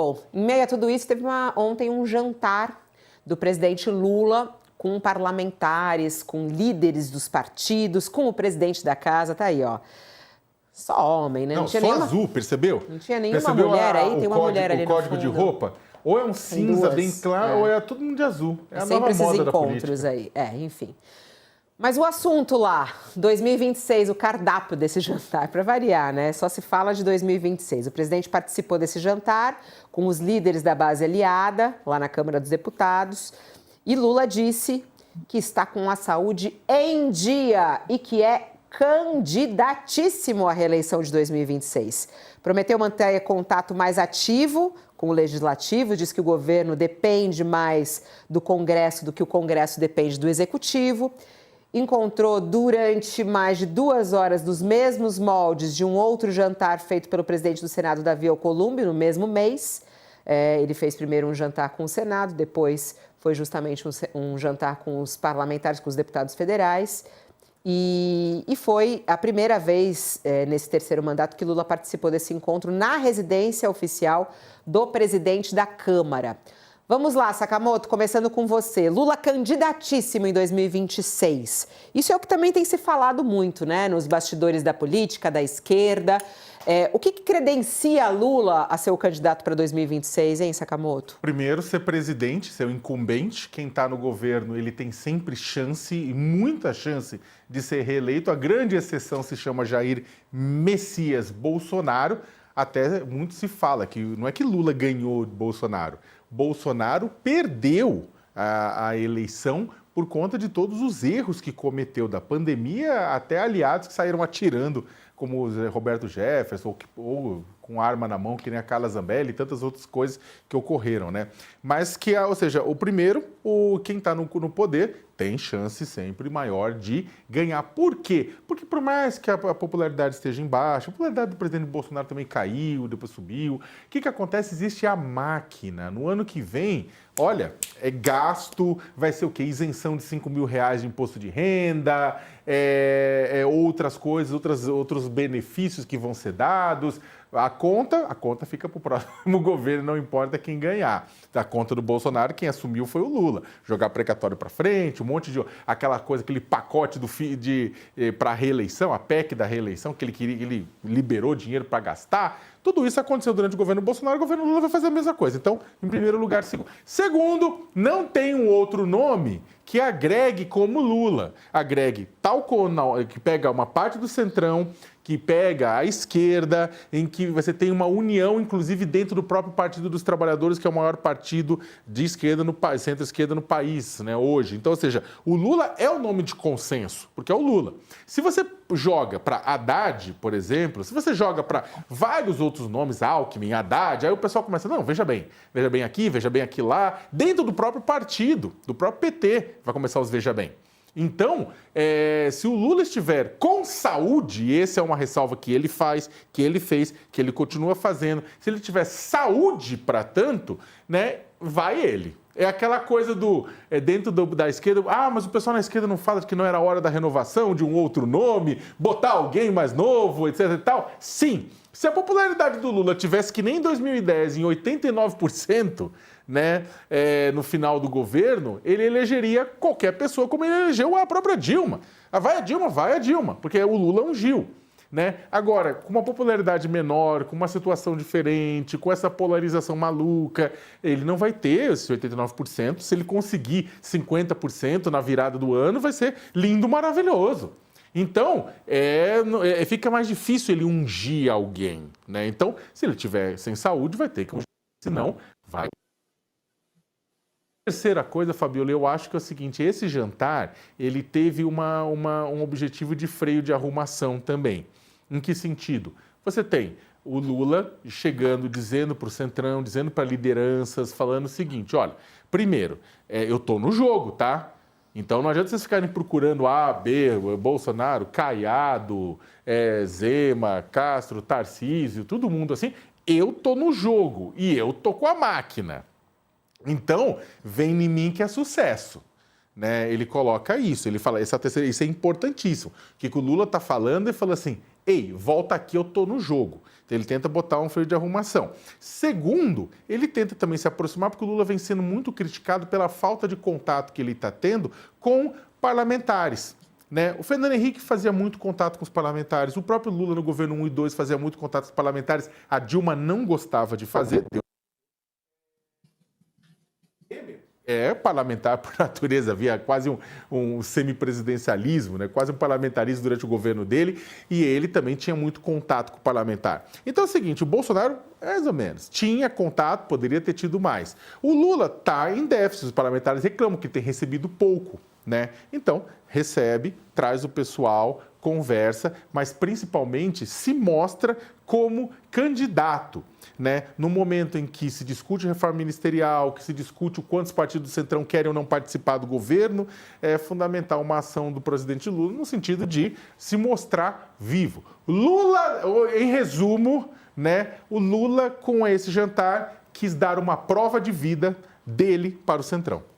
Bom, em meio a tudo isso, teve ontem um jantar do presidente Lula com parlamentares, com líderes dos partidos, com o presidente da casa, tá aí, ó. Só homem, né? Não tinha só nenhuma... azul, percebeu? Não tinha nenhuma mulher aí, tem uma mulher ali no fundo. O código de roupa, ou é um cinza bem claro, ou é todo mundo de azul. É a nova moda da política. Sempre esses encontros aí, enfim. Mas o assunto lá, 2026, o cardápio desse jantar, para variar, né? Só se fala de 2026. O presidente participou desse jantar com os líderes da base aliada, lá na Câmara dos Deputados, e Lula disse que está com a saúde em dia e que é candidatíssimo à reeleição de 2026. Prometeu manter contato mais ativo com o Legislativo, diz que o governo depende mais do Congresso do que o Congresso depende do Executivo. Encontrou durante mais de 2 horas dos mesmos moldes de um outro jantar feito pelo presidente do Senado, Davi Alcolumbre, no mesmo mês. Ele fez primeiro um jantar com o Senado, depois foi justamente um jantar com os parlamentares, com os deputados federais. E foi a primeira vez nesse terceiro mandato que Lula participou desse encontro na residência oficial do presidente da Câmara. Vamos lá, Sakamoto, começando com você. Lula candidatíssimo em 2026. Isso é o que também tem se falado muito, né? Nos bastidores da política, da esquerda. O que credencia Lula a ser o candidato para 2026, hein, Sakamoto? Primeiro, ser presidente, ser o incumbente. Quem está no governo, ele tem sempre chance, e muita chance, de ser reeleito. A grande exceção se chama Jair Messias Bolsonaro. Até muito se fala que não é que Lula ganhou de Bolsonaro. Bolsonaro perdeu a eleição por conta de todos os erros que cometeu, da pandemia até aliados que saíram atirando, como o Roberto Jefferson, ou com arma na mão, que nem a Carla Zambelli e tantas outras coisas que ocorreram, né? Mas que, ou seja, o primeiro, quem está no poder tem chance sempre maior de ganhar. Por quê? Porque por mais que a popularidade esteja em baixa, a popularidade do presidente Bolsonaro também caiu, depois subiu. O que acontece? Existe a máquina. No ano que vem, olha, é gasto, vai ser o quê? Isenção de R$5.000 de imposto de renda, outras coisas, outros benefícios que vão ser dados. A conta fica para o próximo governo, não importa quem ganhar. A conta do Bolsonaro, quem assumiu foi o Lula. Jogar precatório para frente, um monte de... aquela coisa, aquele pacote para a reeleição, a PEC da reeleição, que ele liberou dinheiro para gastar. Tudo isso aconteceu durante o governo Bolsonaro, o governo Lula vai fazer a mesma coisa. Então, em primeiro lugar, segundo, não tem um outro nome que agregue como Lula. Agregue que pega uma parte do centrão, que pega a esquerda, em que você tem uma união, inclusive, dentro do próprio Partido dos Trabalhadores, que é o maior partido de esquerda centro-esquerda no país, né, hoje. Então, ou seja, o Lula é o nome de consenso, porque é o Lula. Se você joga para Haddad, por exemplo, se você joga para vários outros nomes, Alckmin, Haddad, aí o pessoal começa, não, veja bem aqui, veja bem aqui lá, dentro do próprio partido, do próprio PT, vai começar os veja bem. Então, se o Lula estiver com saúde, e essa é uma ressalva que ele faz, que ele fez, que ele continua fazendo, se ele tiver saúde para tanto, né, vai ele. É aquela coisa dentro da esquerda, mas o pessoal na esquerda não fala que não era hora da renovação, de um outro nome, botar alguém mais novo, etc e tal. Sim, se a popularidade do Lula tivesse que nem em 2010, em 89%, né, no final do governo, ele elegeria qualquer pessoa, como ele elegeu a própria Dilma. Vai a Dilma, porque o Lula ungiu. Né? Agora, com uma popularidade menor, com uma situação diferente, com essa polarização maluca, ele não vai ter esse 89%. Se ele conseguir 50% na virada do ano, vai ser lindo, maravilhoso. Então, fica mais difícil ele ungir alguém. Né? Então, se ele estiver sem saúde, vai ter que ungir, senão vai. Terceira coisa, Fabiola, eu acho que é o seguinte, esse jantar, ele teve um objetivo de freio de arrumação também. Em que sentido? Você tem o Lula chegando, dizendo para o Centrão, dizendo para lideranças, falando o seguinte, olha, primeiro, eu estou no jogo, tá? Então não adianta vocês ficarem procurando A, B, Bolsonaro, Caiado, Zema, Castro, Tarcísio, todo mundo assim. Eu estou no jogo e eu estou com a máquina. Então, vem em mim que é sucesso. Né? Ele coloca isso, ele fala, isso é importantíssimo. O que o Lula está falando, ele fala assim, ei, volta aqui, eu estou no jogo. Ele tenta botar um freio de arrumação. Segundo, ele tenta também se aproximar, porque o Lula vem sendo muito criticado pela falta de contato que ele está tendo com parlamentares. Né? O Fernando Henrique fazia muito contato com os parlamentares, o próprio Lula no governo 1 e 2 fazia muito contato com os parlamentares, a Dilma não gostava de fazer. É parlamentar por natureza, havia quase um semipresidencialismo, né? Quase um parlamentarismo durante o governo dele, e ele também tinha muito contato com o parlamentar. Então é o seguinte, o Bolsonaro, mais ou menos, tinha contato, poderia ter tido mais. O Lula está em déficit, os parlamentares reclamam que tem recebido pouco, né? Então, recebe, traz o pessoal, conversa, mas principalmente se mostra como candidato, né? No momento em que se discute reforma ministerial, que se discute o quantos partidos do Centrão querem ou não participar do governo, é fundamental uma ação do presidente Lula no sentido de se mostrar vivo. Lula, em resumo, né? O Lula, com esse jantar, quis dar uma prova de vida dele para o Centrão.